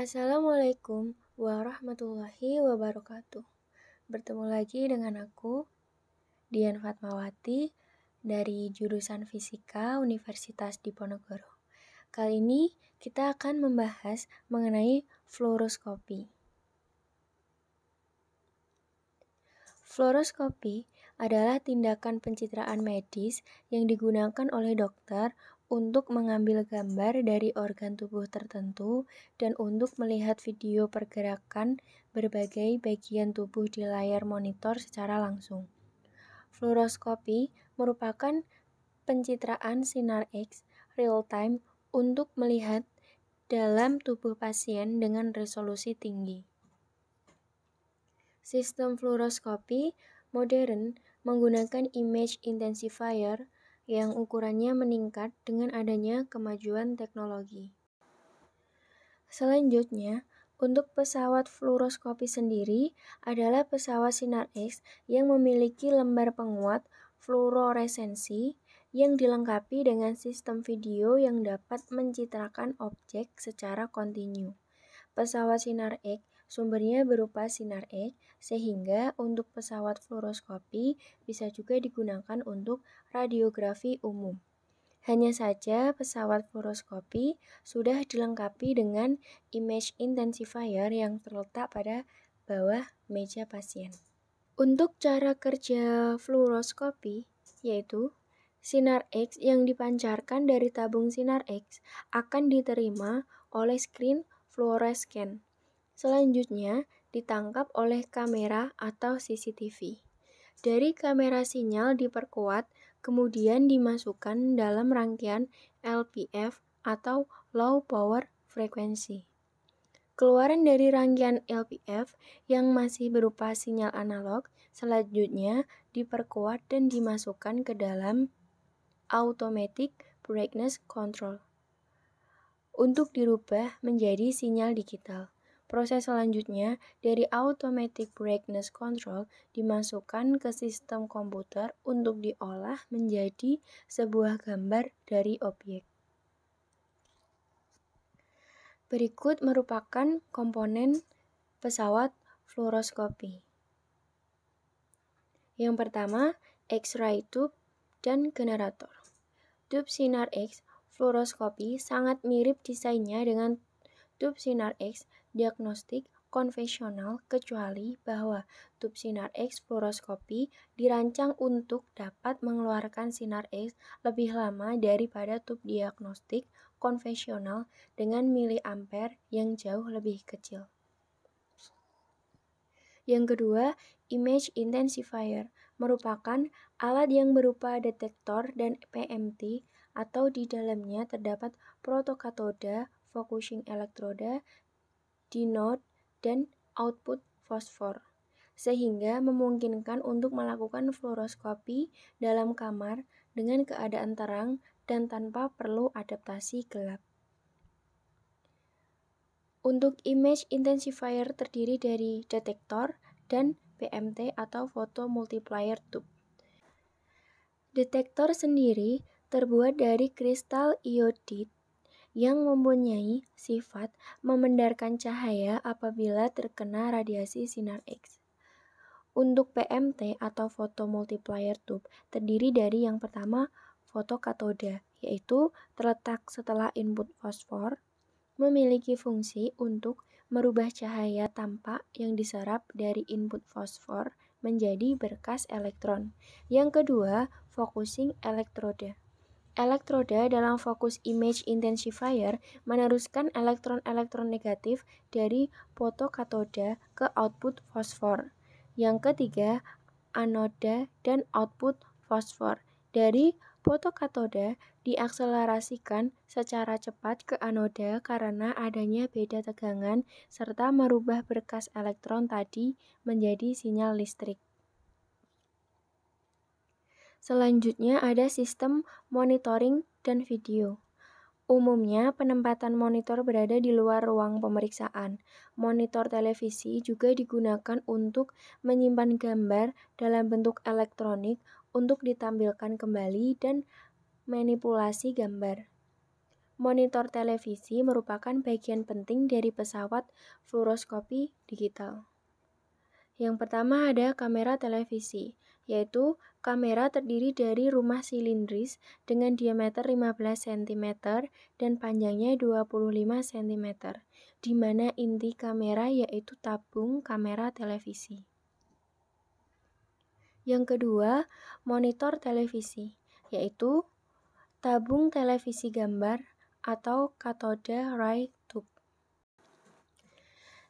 Assalamualaikum warahmatullahi wabarakatuh. Bertemu lagi dengan aku, Dian Fatmawati, dari jurusan Fisika Universitas Diponegoro. Kali ini kita akan membahas mengenai fluoroskopi. Fluoroskopi adalah tindakan pencitraan medis yang digunakan oleh dokter untuk mengambil gambar dari organ tubuh tertentu dan untuk melihat video pergerakan berbagai bagian tubuh di layar monitor secara langsung. Fluoroskopi merupakan pencitraan sinar X real-time untuk melihat dalam tubuh pasien dengan resolusi tinggi. Sistem fluoroskopi modern menggunakan image intensifier yang ukurannya meningkat dengan adanya kemajuan teknologi. Selanjutnya, untuk pesawat fluoroskopi sendiri adalah pesawat sinar X yang memiliki lembar penguat fluoresensi yang dilengkapi dengan sistem video yang dapat mencitrakan objek secara kontinu. Pesawat sinar X sumbernya berupa sinar X, sehingga untuk pesawat fluoroskopi bisa juga digunakan untuk radiografi umum. Hanya saja pesawat fluoroskopi sudah dilengkapi dengan image intensifier yang terletak pada bawah meja pasien. Untuk cara kerja fluoroskopi, yaitu sinar X yang dipancarkan dari tabung sinar X akan diterima oleh screen fluorescent. Selanjutnya ditangkap oleh kamera atau CCTV. Dari kamera sinyal diperkuat, kemudian dimasukkan dalam rangkaian LPF atau Low Power Frequency. Keluaran dari rangkaian LPF yang masih berupa sinyal analog selanjutnya diperkuat dan dimasukkan ke dalam Automatic Brightness Control untuk dirubah menjadi sinyal digital. Proses selanjutnya dari Automatic Brightness Control dimasukkan ke sistem komputer untuk diolah menjadi sebuah gambar dari objek. Berikut merupakan komponen pesawat fluoroskopi. Yang pertama, X-ray tube dan generator. Tube sinar X fluoroskopi sangat mirip desainnya dengan tube sinar X diagnostik konvensional, kecuali bahwa tube sinar X fluoroskopi dirancang untuk dapat mengeluarkan sinar X lebih lama daripada tube diagnostik konvensional dengan miliampere yang jauh lebih kecil. Yang kedua, image intensifier merupakan alat yang berupa detektor dan PMT atau di dalamnya terdapat protokatoda, focusing elektroda, dinode, dan output fosfor, sehingga memungkinkan untuk melakukan fluoroskopi dalam kamar dengan keadaan terang dan tanpa perlu adaptasi gelap. Untuk image intensifier terdiri dari detektor dan PMT atau photo multiplier tube. Detektor sendiri terbuat dari kristal iodid yang mempunyai sifat memendarkan cahaya apabila terkena radiasi sinar X. Untuk PMT atau photo multiplier tube terdiri dari yang pertama fotokatoda, yaitu terletak setelah input fosfor, memiliki fungsi untuk merubah cahaya tampak yang diserap dari input fosfor menjadi berkas elektron. Yang kedua, focusing elektroda. Elektroda dalam fokus image intensifier meneruskan elektron-elektron negatif dari fotokatoda ke output fosfor. Yang ketiga, anoda dan output fosfor. Dari fotokatoda diakselerasikan secara cepat ke anoda karena adanya beda tegangan serta merubah berkas elektron tadi menjadi sinyal listrik. Selanjutnya ada sistem monitoring dan video. Umumnya penempatan monitor berada di luar ruang pemeriksaan. Monitor televisi juga digunakan untuk menyimpan gambar dalam bentuk elektronik untuk ditampilkan kembali dan manipulasi gambar. Monitor televisi merupakan bagian penting dari pesawat fluoroskopi digital. Yang pertama ada kamera televisi, yaitu kamera terdiri dari rumah silindris dengan diameter 15 cm dan panjangnya 25 cm, di mana inti kamera yaitu tabung kamera televisi. Yang kedua, monitor televisi, yaitu tabung televisi gambar atau cathode ray tube.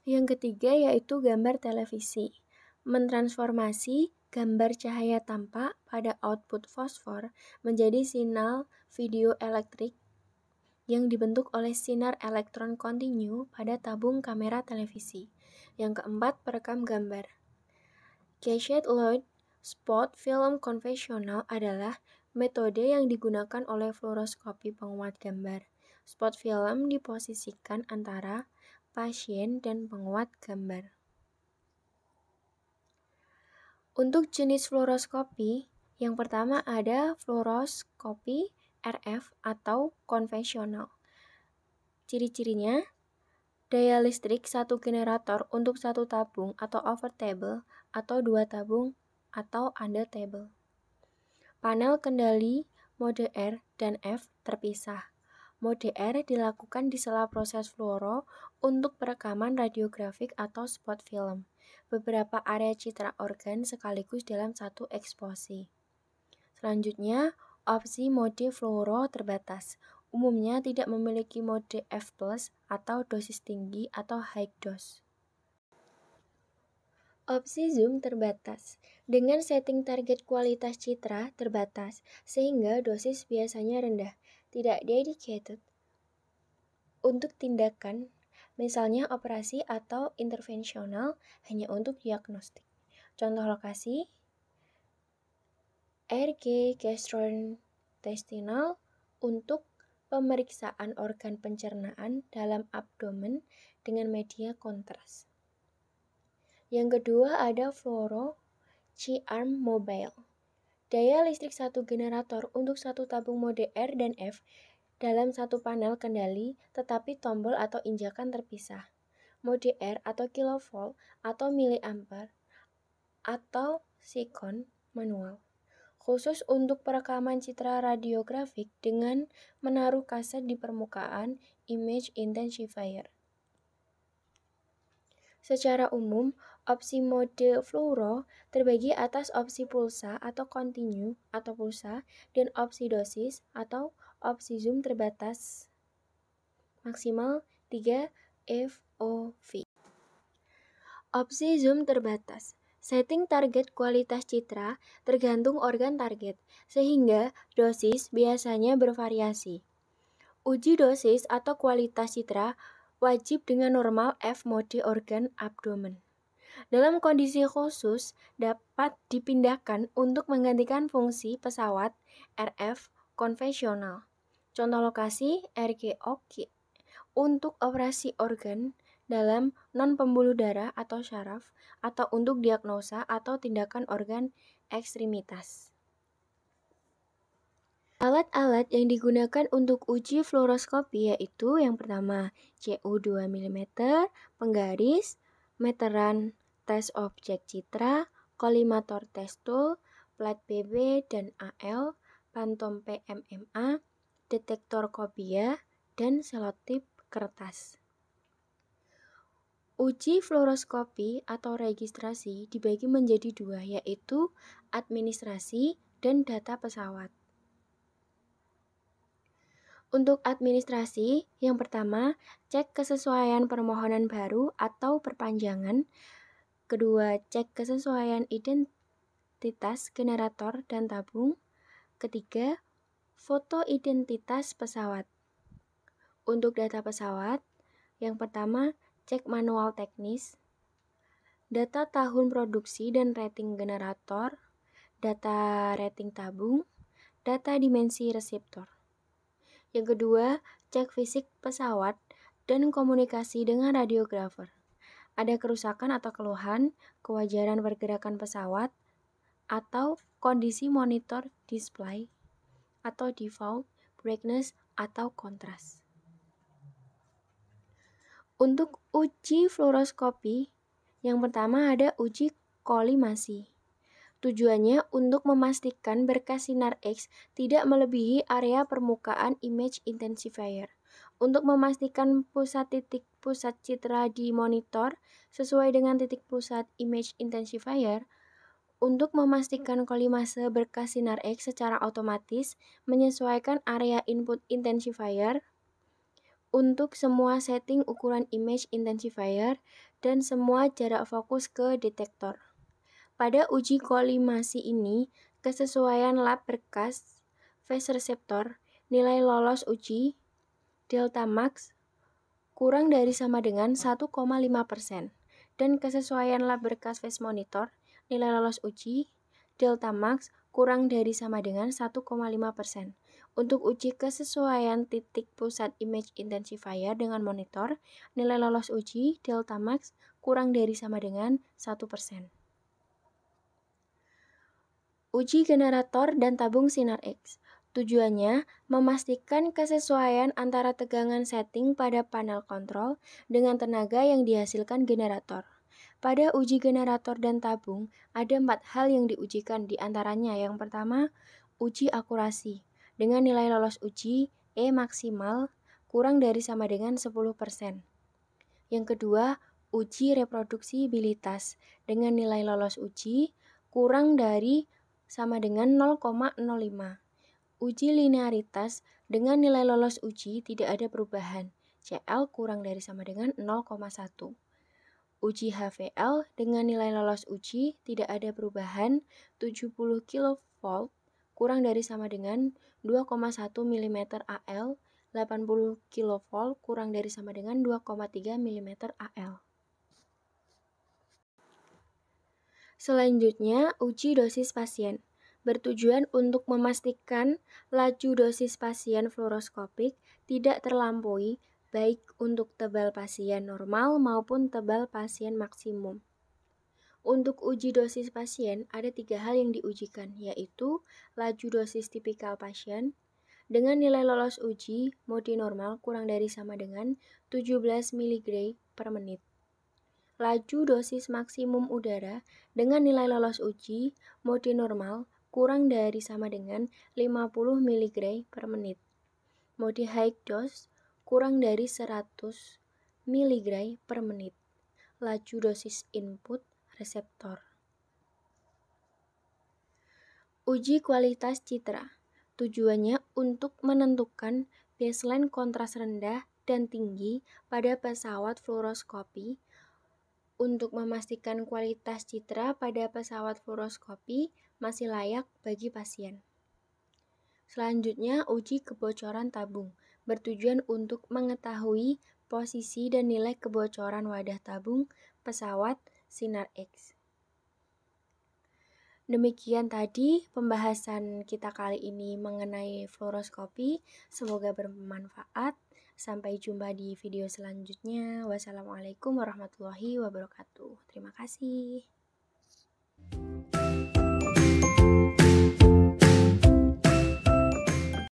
Yang ketiga yaitu gambar televisi, mentransformasi gambar cahaya tampak pada output fosfor menjadi sinyal video elektrik yang dibentuk oleh sinar elektron kontinu pada tabung kamera televisi. Yang keempat, perekam gambar. Cached light spot film konvensional adalah metode yang digunakan oleh fluoroskopi penguat gambar. Spot film diposisikan antara pasien dan penguat gambar. Untuk jenis fluoroskopi, yang pertama ada fluoroskopi RF atau konvensional. Ciri-cirinya, daya listrik 1 generator untuk 1 tabung atau overtable atau 2 tabung atau undertable. Panel kendali mode R dan F terpisah. Mode R dilakukan di sela proses fluoro untuk perekaman radiografik atau spot film. Beberapa area citra organ sekaligus dalam satu eksposi. Selanjutnya, opsi mode fluoro terbatas. Umumnya tidak memiliki mode F+ atau dosis tinggi atau high dose. Opsi zoom terbatas. Dengan setting target kualitas citra terbatas, sehingga dosis biasanya rendah, tidak dedicated untuk tindakan, misalnya operasi atau intervensional, hanya untuk diagnostik. Contoh lokasi, RG gastrointestinal untuk pemeriksaan organ pencernaan dalam abdomen dengan media kontras. Yang kedua ada fluoro C-arm mobile. Daya listrik 1 generator untuk 1 tabung mode R dan F dalam satu panel kendali, tetapi tombol atau injakan terpisah. Mode R atau kilovolt atau miliampere atau sikon manual. Khusus untuk perekaman citra radiografik dengan menaruh kaset di permukaan image intensifier. Secara umum, opsi mode fluoro terbagi atas opsi pulsa atau kontinu atau pulsa dan opsi dosis atau opsi zoom terbatas maksimal 3 FOV. Opsi zoom terbatas. Setting target kualitas citra tergantung organ target, sehingga dosis biasanya bervariasi. Uji dosis atau kualitas citra wajib dengan normal F mode organ abdomen. Dalam kondisi khusus, dapat dipindahkan untuk menggantikan fungsi pesawat RF konvensional. Contoh lokasi RGOK untuk operasi organ dalam non-pembuluh darah atau syaraf atau untuk diagnosa atau tindakan organ ekstremitas. Alat-alat yang digunakan untuk uji fluoroskopi yaitu yang pertama CU 2 mm, penggaris, meteran tes objek citra, kolimator tes tool, plat BB dan AL, pantom PMMA, detektor kopia, dan selotip kertas. Uji fluoroskopi atau registrasi dibagi menjadi dua, yaitu administrasi dan data pesawat. Untuk administrasi, yang pertama, cek kesesuaian permohonan baru atau perpanjangan. Kedua, cek kesesuaian identitas generator dan tabung. Ketiga, foto identitas pesawat. Untuk data pesawat, yang pertama, cek manual teknis, data tahun produksi dan rating generator, data rating tabung, data dimensi reseptor. Yang kedua, cek fisik pesawat dan komunikasi dengan radiografer. Ada kerusakan atau keluhan, kewajaran pergerakan pesawat, atau kondisi monitor display atau default brightness, atau kontras. Untuk uji fluoroskopi, yang pertama ada uji kolimasi. Tujuannya untuk memastikan berkas sinar X tidak melebihi area permukaan image intensifier. Untuk memastikan titik pusat citra di monitor sesuai dengan titik pusat image intensifier, untuk memastikan kolimase berkas sinar X secara otomatis menyesuaikan area input intensifier untuk semua setting ukuran image intensifier dan semua jarak fokus ke detektor. Pada uji kolimasi ini, kesesuaian lab berkas phase receptor nilai lolos uji delta max kurang dari sama dengan 1,5% dan kesesuaian lab berkas phase monitor nilai lolos uji delta max kurang dari sama dengan 1,5%. Untuk uji kesesuaian titik pusat image intensifier dengan monitor, nilai lolos uji delta max kurang dari sama dengan 1%. Uji generator dan tabung sinar X. Tujuannya memastikan kesesuaian antara tegangan setting pada panel kontrol dengan tenaga yang dihasilkan generator. Pada uji generator dan tabung, ada 4 hal yang diujikan, di antaranya yang pertama, uji akurasi dengan nilai lolos uji E maksimal kurang dari sama dengan 10%. Yang kedua, uji reproduksibilitas dengan nilai lolos uji kurang dari sama dengan 0,05. Uji linearitas dengan nilai lolos uji tidak ada perubahan, CL kurang dari sama dengan 0,1. Uji HVL dengan nilai lolos uji tidak ada perubahan, 70 kV kurang dari sama dengan 2,1 mm AL, 80 kV kurang dari sama dengan 2,3 mm AL. Selanjutnya, uji dosis pasien. Bertujuan untuk memastikan laju dosis pasien fluoroskopik tidak terlampaui baik untuk tebal pasien normal maupun tebal pasien maksimum. Untuk uji dosis pasien, ada 3 hal yang diujikan, yaitu laju dosis tipikal pasien dengan nilai lolos uji mode normal kurang dari sama dengan 17 mg per menit. Laju dosis maksimum udara dengan nilai lolos uji mode normal kurang dari sama dengan 50 mg per menit. Mode high dose kurang dari 100 mg per menit. Laju dosis input reseptor. Uji kualitas citra. Tujuannya untuk menentukan baseline kontras rendah dan tinggi pada pesawat fluoroskopi untuk memastikan kualitas citra pada pesawat fluoroskopi masih layak bagi pasien. Selanjutnya, uji kebocoran tabung. Bertujuan untuk mengetahui posisi dan nilai kebocoran wadah tabung pesawat sinar X. Demikian tadi pembahasan kita kali ini mengenai fluoroskopi. Semoga bermanfaat. Sampai jumpa di video selanjutnya. Wassalamualaikum warahmatullahi wabarakatuh. Terima kasih.